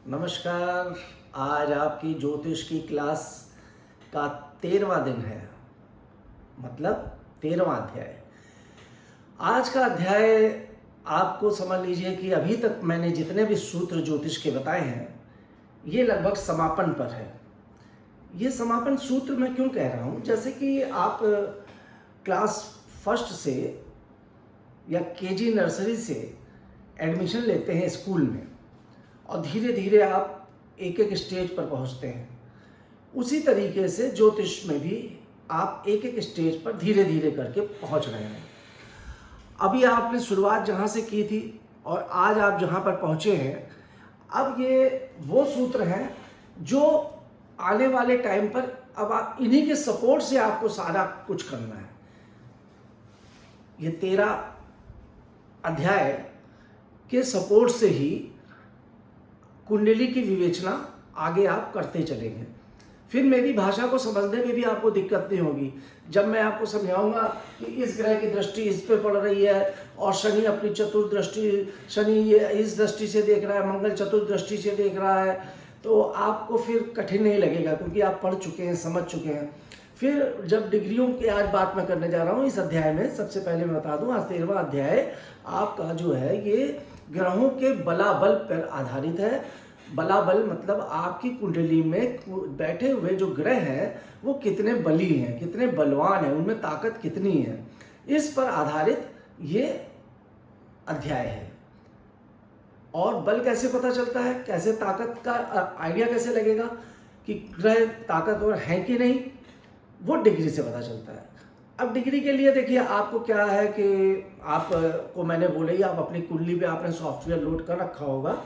नमस्कार। आज आपकी ज्योतिष की क्लास का 13वां दिन है, मतलब 13वां अध्याय। आज का अध्याय आपको समझ लीजिए कि अभी तक मैंने जितने भी सूत्र ज्योतिष के बताए हैं ये लगभग समापन पर है। ये समापन सूत्र मैं क्यों कह रहा हूँ, जैसे कि आप क्लास फर्स्ट से या केजी नर्सरी से एडमिशन लेते हैं स्कूल में और धीरे धीरे आप एक एक स्टेज पर पहुंचते हैं, उसी तरीके से ज्योतिष में भी आप एक एक स्टेज पर धीरे धीरे करके पहुंच रहे हैं। अभी आपने शुरुआत जहां से की थी और आज आप जहां पर पहुंचे हैं, अब ये वो सूत्र हैं जो आने वाले टाइम पर अब आप इन्हीं के सपोर्ट से आपको सारा कुछ करना है। ये 13 अध्याय के सपोर्ट से ही कुंडली की विवेचना आगे आप करते चलेंगे। फिर मेरी भाषा को समझने में भी आपको दिक्कत नहीं होगी। जब मैं आपको समझाऊंगा कि इस ग्रह की दृष्टि इस पे पड़ रही है और शनि अपनी चतुर्दृष्टि, शनि ये इस दृष्टि से देख रहा है, मंगल चतुर्दृष्टि से देख रहा है, तो आपको फिर कठिन नहीं लगेगा क्योंकि आप पढ़ चुके हैं, समझ चुके हैं। फिर जब डिग्रियों की आज बात मैं करने जा रहा हूँ इस अध्याय में, सबसे पहले मैं बता दूँ आज 13वां अध्याय आपका जो है ये ग्रहों के बलाबल पर आधारित है। बलाबल मतलब आपकी कुंडली में बैठे हुए जो ग्रह हैं वो कितने बली हैं, कितने बलवान हैं, उनमें ताकत कितनी है, इस पर आधारित ये अध्याय है। और बल कैसे पता चलता है, कैसे ताकत का आइडिया कैसे लगेगा कि ग्रह ताकतवर हैं कि नहीं, वो डिग्री से पता चलता है। अब डिग्री के लिए देखिए आपको क्या है कि आपको मैंने बोला ही, आप अपनी कुंडली पे आपने सॉफ्टवेयर लोड कर रखा होगा।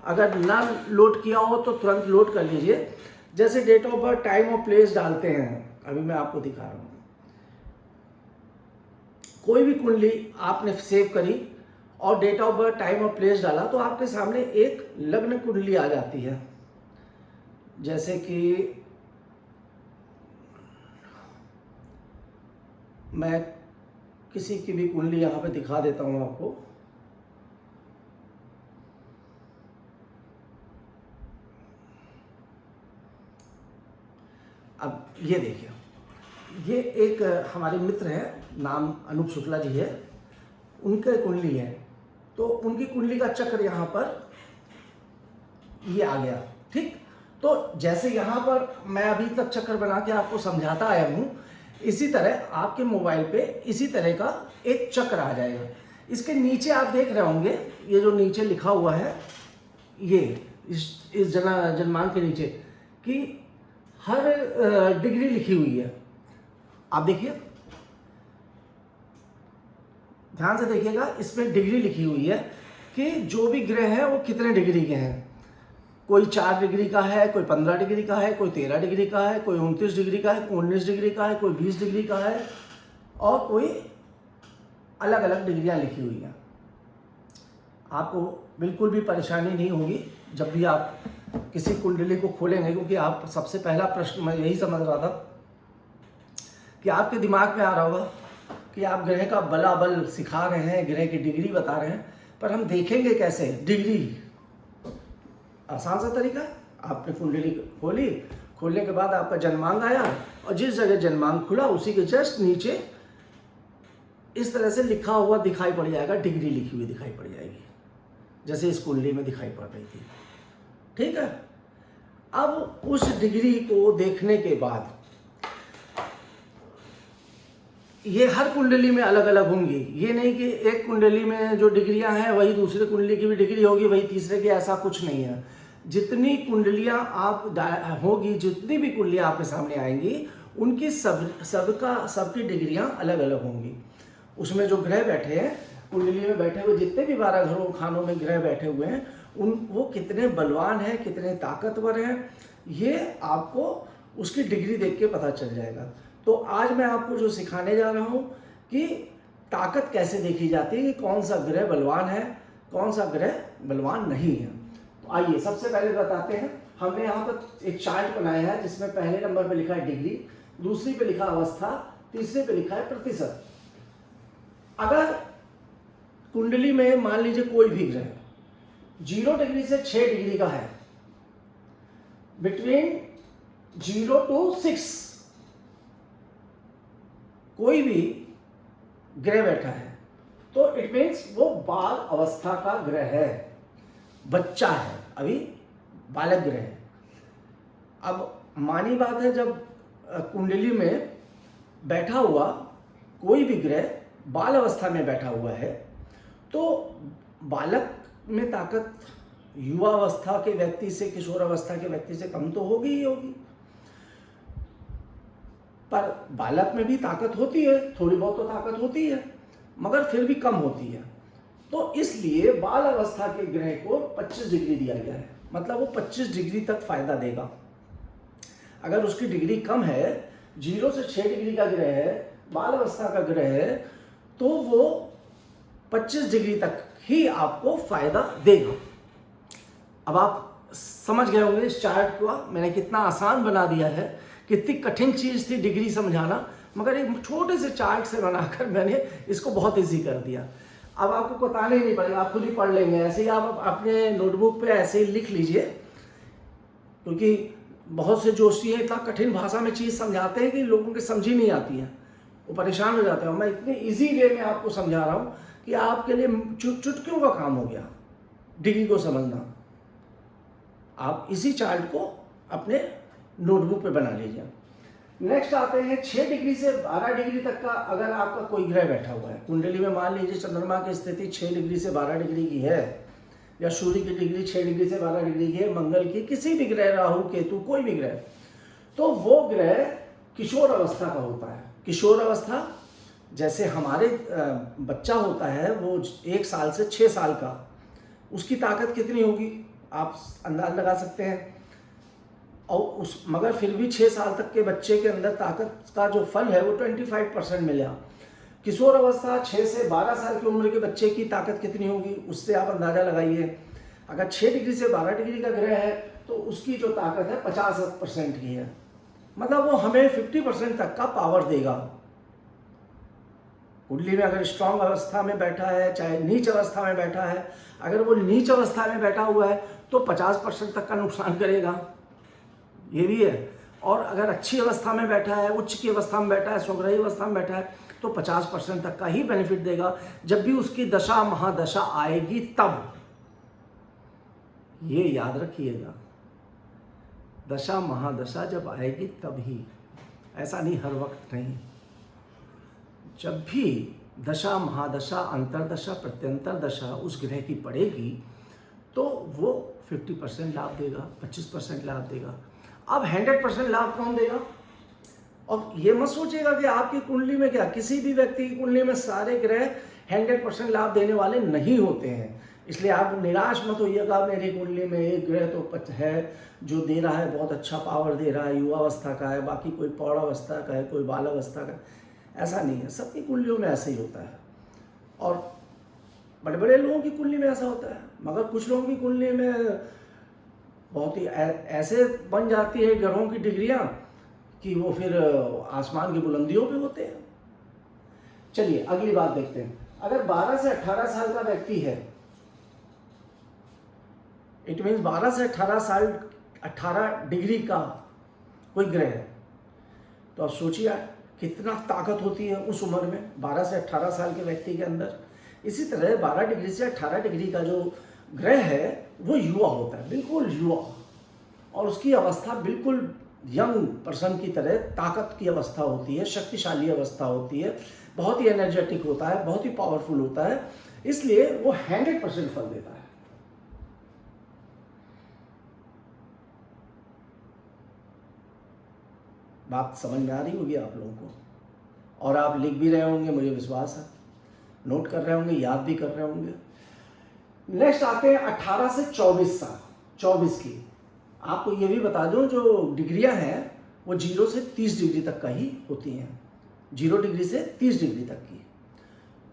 अगर ना लोड किया हो तो तुरंत लोड कर लीजिए। जैसे डेट ऑफ बर्थ, टाइम और प्लेस डालते हैं, अभी मैं आपको दिखा रहा हूँ। कोई भी कुंडली आपने सेव करी और डेट ऑफ बर्थ, टाइम और प्लेस डाला तो आपके सामने एक लग्न कुंडली आ जाती है। जैसे कि मैं किसी की भी कुंडली यहाँ पे दिखा देता हूँ आपको। अब ये देखिए, ये एक हमारे मित्र हैं, नाम अनूप शुक्ला जी है, उनके कुंडली है। तो उनकी कुंडली का चक्र यहाँ पर ये आ गया, ठीक। तो जैसे यहाँ पर मैं अभी तक चक्र बना के आपको समझाता आया हूँ, इसी तरह आपके मोबाइल पे इसी तरह का एक चक्र आ जाएगा। इसके नीचे आप देख रहे होंगे, ये जो नीचे लिखा हुआ है, ये इस जन्मांक के नीचे कि हर डिग्री लिखी हुई है। आप देखिए, ध्यान से देखिएगा, इसमें डिग्री लिखी हुई है कि जो भी ग्रह हैं वो कितने डिग्री के हैं। कोई 4 डिग्री का है, कोई 15 डिग्री का है, कोई 13 डिग्री का है, कोई 29 डिग्री का है, कोई 19 डिग्री का है, कोई 20 डिग्री का है, और कोई अलग अलग डिग्रियां लिखी हुई हैं। आपको बिल्कुल भी परेशानी नहीं होगी जब भी आप किसी कुंडली को खोलेंगे, क्योंकि आप सबसे पहला प्रश्न मैं यही समझ रहा था कि आपके दिमाग में आ रहा होगा कि आप ग्रह का बलाबल सिखा रहे हैं, ग्रह की डिग्री बता रहे हैं, पर हम देखेंगे कैसे डिग्री। आसान सा तरीका है, आपने कुंडली खोली, खोलने के बाद आपका जन्मांक आया और जिस जगह जन्मांक खुला उसी के जस्ट नीचे इस तरह से लिखा हुआ दिखाई पड़ जाएगा, डिग्री लिखी हुई दिखाई पड़ जाएगी, जैसे इस कुंडली में दिखाई पड़ रही थी, ठीक है। अब उस डिग्री को देखने के बाद ये हर कुंडली में अलग अलग होंगी। ये नहीं कि एक कुंडली में जो डिग्रियां हैं वही दूसरे कुंडली की भी डिग्री होगी, वही तीसरे की, ऐसा कुछ नहीं है। जितनी कुंडलियां आप होगी, जितनी भी कुंडलियां आपके सामने आएंगी, उनकी सबकी डिग्रियां अलग अलग होंगी। उसमें जो ग्रह बैठे हैं, कुंडली में बैठे हुए जितने भी 12 घरों खानों में ग्रह बैठे हुए हैं, वो कितने बलवान हैं, कितने ताकतवर हैं, ये आपको उसकी डिग्री देख के पता चल जाएगा। तो आज मैं आपको जो सिखाने जा रहा हूँ कि ताकत कैसे देखी जाती है, कि कौन सा ग्रह बलवान है, कौन सा ग्रह बलवान नहीं है। तो आइए सबसे पहले बताते हैं। हमने यहाँ पर एक चार्ट बनाया है जिसमें पहले नंबर पे लिखा है डिग्री, दूसरी पे लिखा अवस्था, तीसरे पे लिखा है प्रतिशत। अगर कुंडली में मान लीजिए कोई भी ग्रह 0 डिग्री से 6 डिग्री का है, बिटवीन 0 to 6 कोई भी ग्रह बैठा है तो इट मीन्स वो बाल अवस्था का ग्रह है, बच्चा है, अभी बालक ग्रह है। अब मानी बात है, जब कुंडली में बैठा हुआ कोई भी ग्रह बाल अवस्था में बैठा हुआ है तो बालक में ताकत युवा अवस्था के व्यक्ति से, किशोर अवस्था के व्यक्ति से कम तो होगी ही होगी, पर बालक में भी ताकत होती है, थोड़ी बहुत तो ताकत होती है, मगर फिर भी कम होती है। तो इसलिए बाल अवस्था के ग्रह को 25 डिग्री दिया गया है, मतलब वो 25 डिग्री तक फायदा देगा। अगर उसकी डिग्री कम है, 0 से 6 डिग्री का ग्रह है, बाल अवस्था का ग्रह है, तो वो 25 डिग्री तक ही आपको फायदा देगा। अब आप समझ गए होंगे इस चार्ट को मैंने कितना आसान बना दिया है, कितनी कठिन चीज़ थी डिग्री समझाना, मगर एक छोटे से चार्ट से बनाकर मैंने इसको बहुत इजी कर दिया। अब आपको बताना ही नहीं पड़ेगा, आप खुद ही पढ़ लेंगे। ऐसे ही आप अपने नोटबुक पे ऐसे ही लिख लीजिए, क्योंकि बहुत से जोशी हैं इतना कठिन भाषा में चीज़ समझाते हैं कि लोगों के समझ ही नहीं आती है, वो परेशान हो जाते हैं। मैं इतने इजी वे में आपको समझा रहा हूँ कि आपके लिए चुटकियों का काम हो गया डिग्री को समझना। आप इसी चार्ट को अपने नोटबुक पे बना लीजिए। नेक्स्ट आते हैं 6 डिग्री से 12 डिग्री तक का। अगर आपका कोई ग्रह बैठा हुआ है कुंडली में, मान लीजिए चंद्रमा की स्थिति 6 डिग्री से 12 डिग्री की है, या सूर्य की डिग्री 6 डिग्री से 12 डिग्री की है, मंगल की, किसी भी ग्रह, राहु केतु कोई भी ग्रह, तो वो ग्रह किशोर अवस्था का होता है। किशोर अवस्था जैसे हमारे बच्चा होता है वो 1 साल से 6 साल का, उसकी ताकत कितनी होगी आप अंदाज लगा सकते हैं। और मगर फिर भी 6 साल तक के बच्चे के अंदर ताकत का जो फल है वो 25% मिला। किशोर अवस्था 6 से 12 साल की उम्र के बच्चे की ताकत कितनी होगी, उससे आप अंदाज़ा लगाइए। अगर 6 डिग्री से 12 डिग्री का ग्रह है तो उसकी जो ताकत है 50% की है, मतलब वो हमें 50% तक का पावर देगा। कुंडली में अगर स्ट्रांग अवस्था में बैठा है, चाहे नीच अवस्था में बैठा है, अगर वो नीच अवस्था में बैठा हुआ है तो 50% तक का नुकसान करेगा, ये भी है। और अगर अच्छी अवस्था में बैठा है, उच्च की अवस्था में बैठा है, स्वग्रही अवस्था में बैठा है, तो 50% तक का ही बेनिफिट देगा। जब भी उसकी दशा महादशा आएगी तब, ये याद रखिएगा, दशा महादशा जब आएगी तब ही, ऐसा नहीं हर वक्त नहीं। जब भी दशा महादशा अंतरदशा प्रत्यंतर दशा उस ग्रह की पड़ेगी तो वो 50% लाभ देगा, 25% लाभ देगा। अब 100% लाभ कौन देगा? और ये मत सोचिएगा कि आपकी कुंडली में क्या, किसी भी व्यक्ति की कुंडली में सारे ग्रह 100% लाभ देने वाले नहीं होते हैं। इसलिए आप निराश मत होइएगा, मेरी कुंडली में एक ग्रह तो है जो दे रहा है, बहुत अच्छा पावर दे रहा है, युवा अवस्था का है, बाकी कोई प्रौढ़ अवस्था का है, कोई बाल अवस्था का है। ऐसा नहीं है, सबकी कुंडलियों में ऐसे ही होता है। और बड़े बड़े लोगों की कुंडली में ऐसा होता है, मगर कुछ लोगों की कुंडली में बहुत ही ऐसे बन जाती है ग्रहों की डिग्रियां कि वो फिर आसमान की बुलंदियों पे होते हैं। चलिए अगली बात देखते हैं। अगर 12 से 18 साल का व्यक्ति है, इट मीन्स 12 से 18 साल 18 डिग्री का कोई ग्रह है, तो आप सोचिए कितना ताकत होती है उस उम्र में 12 से 18 साल के व्यक्ति के अंदर। इसी तरह 12 डिग्री से 18 डिग्री का जो ग्रह है वो युवा होता है, बिल्कुल युवा, और उसकी अवस्था बिल्कुल यंग पर्सन की तरह ताकत की अवस्था होती है, शक्तिशाली अवस्था होती है, बहुत ही एनर्जेटिक होता है, बहुत ही पावरफुल होता है, इसलिए वो 100% फल देता है। बात समझ में आ रही होगी आप लोगों को, और आप लिख भी रहे होंगे, मुझे विश्वास है, नोट कर रहे होंगे, याद भी कर रहे होंगे। नेक्स्ट आते हैं 18 से 24 साल, 24 की। आपको ये भी बता दूं, जो डिग्रियां हैं वो 0 से 30 डिग्री तक का ही होती हैं, 0 डिग्री से 30 डिग्री तक की।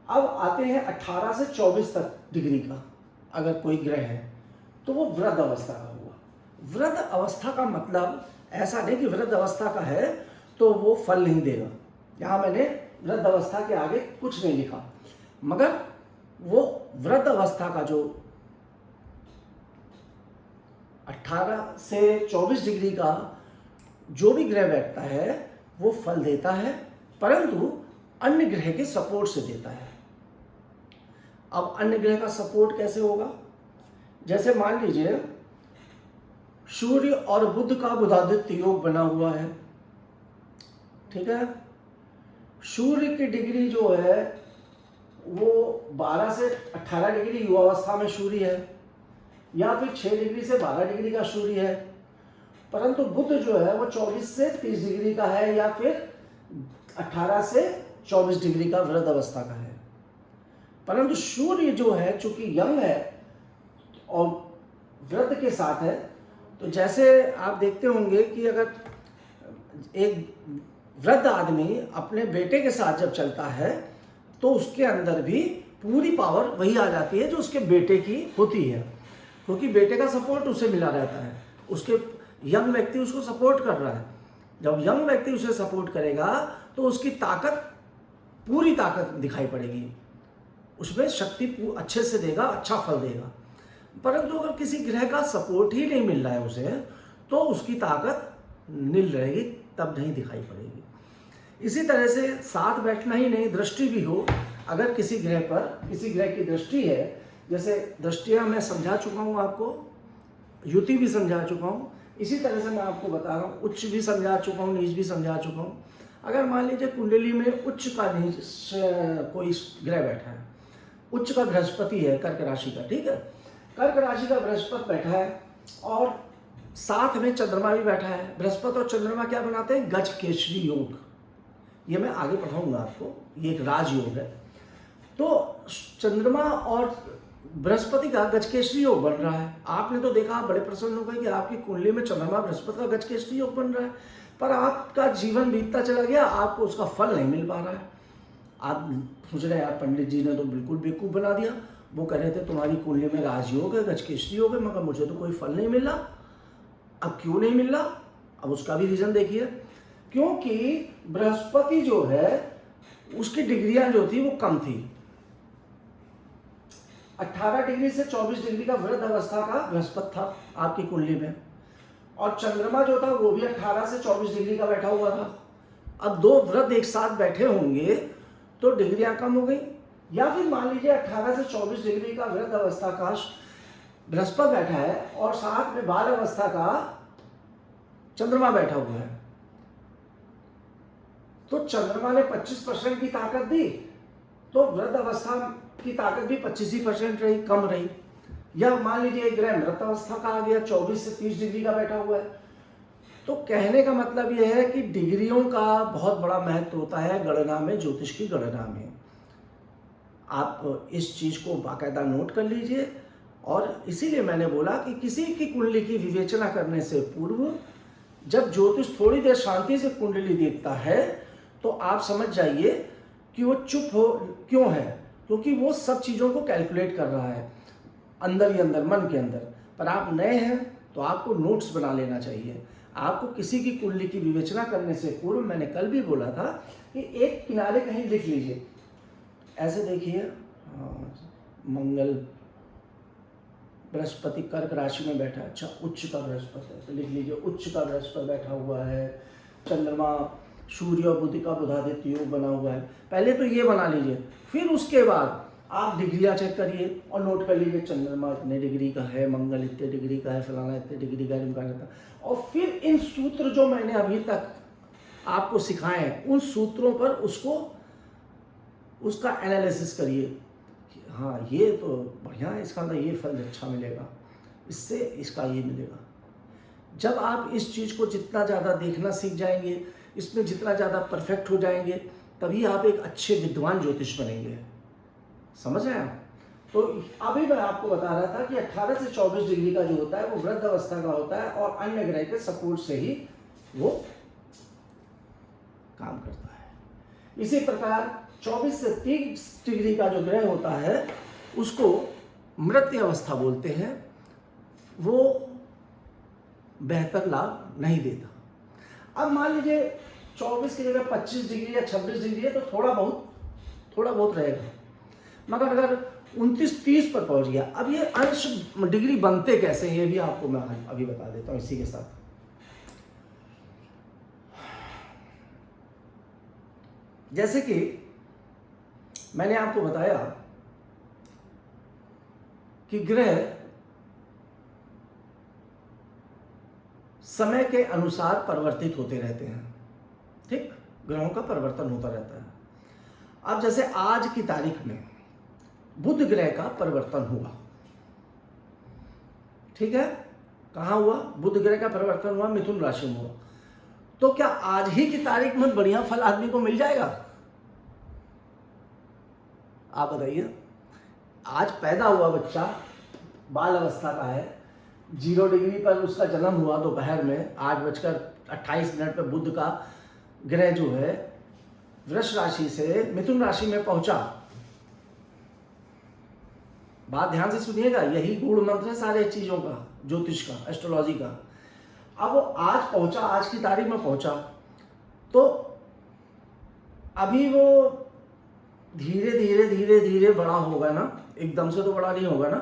अब आते हैं 18 से 24 तक डिग्री का अगर कोई ग्रह है तो वो वृद्ध अवस्था का हुआ। वृद्ध अवस्था का मतलब ऐसा नहीं कि वृद्ध अवस्था का है तो वो फल नहीं देगा, यहाँ मैंने वृद्ध अवस्था के आगे कुछ नहीं लिखा, मगर वो वृद्ध अवस्था का जो 18 से 24 डिग्री का जो भी ग्रह बैठता है वो फल देता है, परंतु अन्य ग्रह के सपोर्ट से देता है। अब अन्य ग्रह का सपोर्ट कैसे होगा? जैसे मान लीजिए सूर्य और बुध का बुधादित्य योग बना हुआ है, ठीक है। सूर्य की डिग्री जो है वो 12 से 18 डिग्री युवावस्था में सूर्य है, या फिर 6 डिग्री से 12 डिग्री का सूर्य है, परंतु बुध जो है वो 24 से 30 डिग्री का है, या फिर 18 से 24 डिग्री का वृद्ध अवस्था का है। परंतु सूर्य जो है चूंकि यंग है और वृद्ध के साथ है, तो जैसे आप देखते होंगे कि अगर एक वृद्ध आदमी अपने बेटे के साथ जब चलता है तो उसके अंदर भी पूरी पावर वही आ जाती है जो उसके बेटे की होती है, क्योंकि बेटे का सपोर्ट उसे मिला रहता है, उसके यंग व्यक्ति उसको सपोर्ट कर रहा है। जब यंग व्यक्ति उसे सपोर्ट करेगा तो उसकी ताकत, पूरी ताकत दिखाई पड़ेगी, उसमें शक्ति अच्छे से देगा, अच्छा फल देगा। परंतु अगर किसी ग्रह का सपोर्ट ही नहीं मिल रहा है उसे, तो उसकी ताकत नील रहेगी, तब नहीं दिखाई पड़ेगी। इसी तरह से साथ बैठना ही नहीं, दृष्टि भी हो, अगर किसी ग्रह पर किसी ग्रह की दृष्टि है, जैसे दृष्टियां मैं समझा चुका हूँ आपको, युति भी समझा चुका हूँ, इसी तरह से मैं आपको बता रहा हूँ, उच्च भी समझा चुका हूँ, नीच भी समझा चुका हूँ। अगर मान लीजिए कुंडली में उच्च का नीच कोई ग्रह बैठा है, उच्च का बृहस्पति है कर्क राशि का, ठीक है, कर्क राशि का बृहस्पति बैठा है और साथ में चंद्रमा भी बैठा है। बृहस्पति और चंद्रमा क्या बनाते हैं? गज केसरी योग। ये मैं आगे पढ़ाऊंगा आपको, ये एक राजयोग है। तो चंद्रमा और बृहस्पति का गजकेसरी योग बन रहा है। आपने तो देखा, आप बड़े प्रसन्न हो गए कि आपकी कुंडली में चंद्रमा बृहस्पति का गजकेसरी योग बन रहा है, पर आपका जीवन बीतता चला गया, आपको उसका फल नहीं मिल पा रहा है। आप सोच रहे हैं यार पंडित जी ने तो बिल्कुल बेवकूफ़ बना दिया, वो कह रहे थे तुम्हारी कुंडली में राजयोग है, गजकेसरी योग है, मगर मुझे तो कोई फल नहीं मिल रहा। अब क्यों नहीं मिल रहा? अब उसका भी रीज़न देखिए, क्योंकि बृहस्पति जो है उसकी डिग्रियां जो थी वो कम थी। 18 डिग्री से 24 डिग्री का वृद्ध अवस्था का बृहस्पति था आपकी कुंडली में, और चंद्रमा जो था वो भी 18 से 24 डिग्री का बैठा हुआ था। अब दो वृद्ध एक साथ बैठे होंगे तो डिग्रियां कम हो गई, या फिर मान लीजिए 18 से 24 डिग्री का वृद्ध अवस्था का बृहस्पति बैठा है और साथ में बाल अवस्था का चंद्रमा बैठा हुआ है, तो चंद्रमा ने 25% की ताकत दी, तो वृद्ध अवस्था की ताकत भी 25% रही, कम रही। या मान लीजिए एक ग्रह मृत अवस्था का आ गया, 24 से 30 डिग्री का बैठा हुआ है। तो कहने का मतलब यह है कि डिग्रियों का बहुत बड़ा महत्व होता है गणना में, ज्योतिष की गणना में। आप इस चीज को बाकायदा नोट कर लीजिए, और इसीलिए मैंने बोला कि किसी की कुंडली की विवेचना करने से पूर्व जब ज्योतिष थोड़ी देर शांति से कुंडली देखता है तो आप समझ जाइए कि वो चुप हो क्यों है, क्योंकि वो सब चीज़ों को कैलकुलेट कर रहा है अंदर ही अंदर, मन के अंदर। पर आप नए हैं तो आपको नोट्स बना लेना चाहिए। आपको किसी की कुंडली की विवेचना करने से पूर्व, मैंने कल भी बोला था कि एक किनारे कहीं लिख लीजिए, ऐसे देखिए, मंगल बृहस्पति कर्क राशि में बैठा है, अच्छा उच्च का बृहस्पति है तो लिख लीजिए उच्च का बृहस्पति बैठा हुआ है, चंद्रमा सूर्य और बुध का बुधादित्य योग बना हुआ है। पहले तो ये बना लीजिए, फिर उसके बाद आप डिग्रियाँ चेक करिए और नोट कर लीजिए चंद्रमा इतने डिग्री का है, मंगल इतने डिग्री का है, फलाना इतने डिग्री का है, और फिर इन सूत्र जो मैंने अभी तक आपको सिखाए हैं उन सूत्रों पर उसका एनालिसिस करिए। हाँ ये तो बढ़िया है, इसका अंदर ये फल अच्छा मिलेगा, इससे इसका ये मिलेगा। जब आप इस चीज़ को जितना ज़्यादा देखना सीख जाएंगे, इसमें जितना ज़्यादा परफेक्ट हो जाएंगे, तभी आप एक अच्छे विद्वान ज्योतिष बनेंगे। समझ रहे हैं आप? तो अभी मैं आपको बता रहा था कि 18 से 24 डिग्री का जो होता है वो वृद्ध अवस्था का होता है और अन्य ग्रह के सपोर्ट से ही वो काम करता है। इसी प्रकार 24 से 30 डिग्री का जो ग्रह होता है उसको मृत्य अवस्था बोलते हैं, वो बेहतर लाभ नहीं देता। अब मान लीजिए 24 की जगह 25 डिग्री या 26 डिग्री है तो थोड़ा बहुत रहेगा, मगर अगर 29-30 पर पहुंच गया। अब ये अंश डिग्री बनते कैसे हैं ये भी आपको मैं अभी बता देता हूं इसी के साथ। जैसे कि मैंने आपको बताया कि ग्रह समय के अनुसार परिवर्तित होते रहते हैं, ठीक, ग्रहों का परिवर्तन होता रहता है। अब जैसे आज की तारीख में बुध ग्रह का परिवर्तन हुआ, ठीक है, कहाँ हुआ? बुध ग्रह का परिवर्तन हुआ, मिथुन राशि में हुआ। तो क्या आज ही की तारीख में बढ़िया फल आदमी को मिल जाएगा? आप बताइए। आज पैदा हुआ बच्चा बाल अवस्था का है, 0 डिग्री पर उसका जन्म हुआ दोपहर में 8:28 पर बुध का ग्रह जो है वृष राशि से मिथुन राशि में पहुंचा। बात ध्यान से सुनिएगा, यही गूढ़ मंत्र है सारे चीजों का, ज्योतिष का, एस्ट्रोलॉजी का। अब वो आज पहुंचा, आज की तारीख में पहुंचा, तो अभी वो धीरे धीरे धीरे धीरे बड़ा होगा ना, एकदम से तो बड़ा नहीं होगा ना।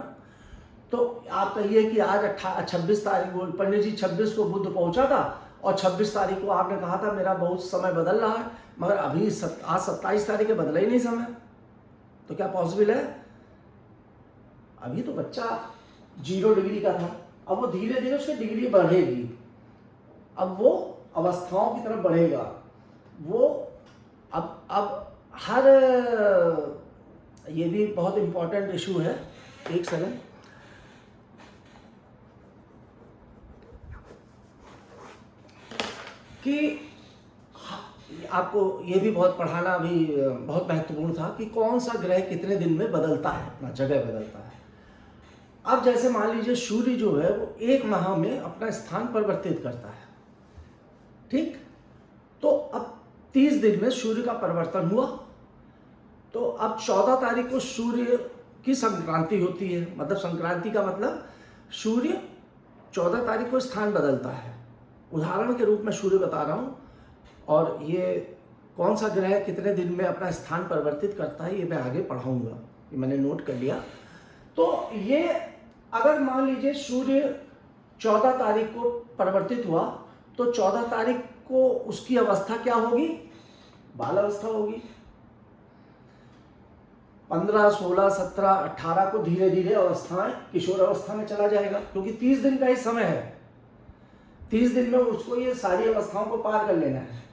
तो आप कहिए कि आज 26 तारीख को पंडित जी 26 को बुध पहुंचा था और 26 तारीख को आपने कहा था मेरा बहुत समय बदल रहा है, मगर अभी आज 27 तारीख के बदला ही नहीं समय, तो क्या पॉसिबल है? अभी तो बच्चा 0 डिग्री का था, अब वो धीरे धीरे उसकी डिग्री बढ़ेगी, अब वो अवस्थाओं की तरफ बढ़ेगा। वो अब हर, ये भी बहुत इंपॉर्टेंट इशू है, एक सेकंड, कि आपको ये भी बहुत पढ़ाना अभी बहुत महत्वपूर्ण था कि कौन सा ग्रह कितने दिन में बदलता है, अपना जगह बदलता है। अब जैसे मान लीजिए सूर्य जो है वो 1 माह में अपना स्थान परिवर्तित करता है, ठीक। तो अब 30 दिन में सूर्य का परिवर्तन हुआ, तो अब 14 तारीख को सूर्य की संक्रांति होती है। मतलब संक्रांति का मतलब सूर्य 14 तारीख को स्थान बदलता है। उदाहरण के रूप में सूर्य बता रहा हूँ, और ये कौन सा ग्रह कितने दिन में अपना स्थान परिवर्तित करता है ये मैं आगे पढ़ाऊँगा, ये मैंने नोट कर लिया। तो ये अगर मान लीजिए सूर्य 14 तारीख को परिवर्तित हुआ, तो 14 तारीख को उसकी अवस्था क्या होगी? बाल अवस्था होगी। 15, 16, 17, 18 को धीरे धीरे अवस्थाएं किशोर अवस्था में चला जाएगा, क्योंकि 30 दिन का ही समय है। 30 दिन में उसको ये सारी अवस्थाओं को पार कर लेना है।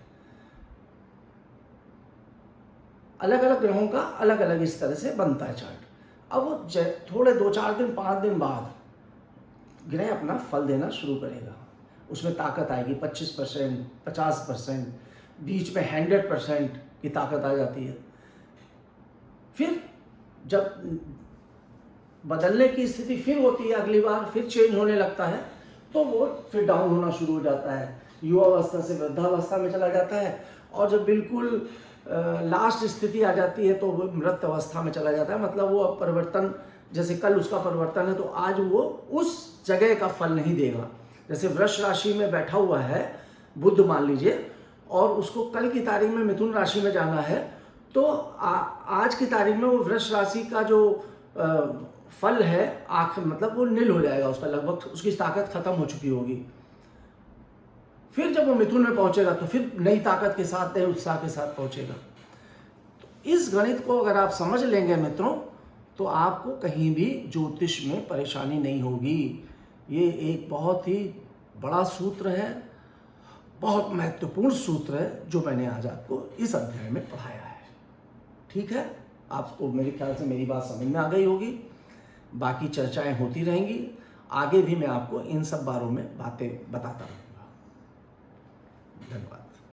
अलग अलग ग्रहों का अलग अलग इस तरह से बनता है चार्ट। अब वो थोड़े 2-4 दिन 5 दिन बाद ग्रह अपना फल देना शुरू करेगा, उसमें ताकत आएगी 25%, 50%, बीच में 100% की ताकत आ जाती है। फिर जब बदलने की स्थिति फिर होती है, अगली बार फिर चेंज होने लगता है, तो वो फिर डाउन होना शुरू हो जाता है, युवा अवस्था से वृद्धावस्था में चला जाता है, और जब बिल्कुल लास्ट स्थिति आ जाती है तो वो मृत अवस्था में चला जाता है। मतलब वो अब परिवर्तन, जैसे कल उसका परिवर्तन है तो आज वो उस जगह का फल नहीं देगा। जैसे वृष राशि में बैठा हुआ है बुध मान लीजिए, और उसको कल की तारीख में मिथुन राशि में जाना है, तो आज की तारीख में वो वृष राशि का जो फल है मतलब वो नील हो जाएगा, उसका लगभग उसकी ताकत खत्म हो चुकी होगी। फिर जब वो मिथुन में पहुंचेगा तो फिर नई ताकत के साथ, नए उत्साह के साथ पहुंचेगा। तो इस गणित को अगर आप समझ लेंगे मित्रों, तो आपको कहीं भी ज्योतिष में परेशानी नहीं होगी। ये एक बहुत ही बड़ा सूत्र है, बहुत महत्वपूर्ण सूत्र है, जो मैंने आज आपको इस अध्याय में पढ़ाया है। ठीक है, आपको मेरे ख्याल से मेरी बात समझ में आ गई होगी। बाकी चर्चाएं होती रहेंगी, आगे भी मैं आपको इन सब बारों में बातें बताता रहूँगा। धन्यवाद।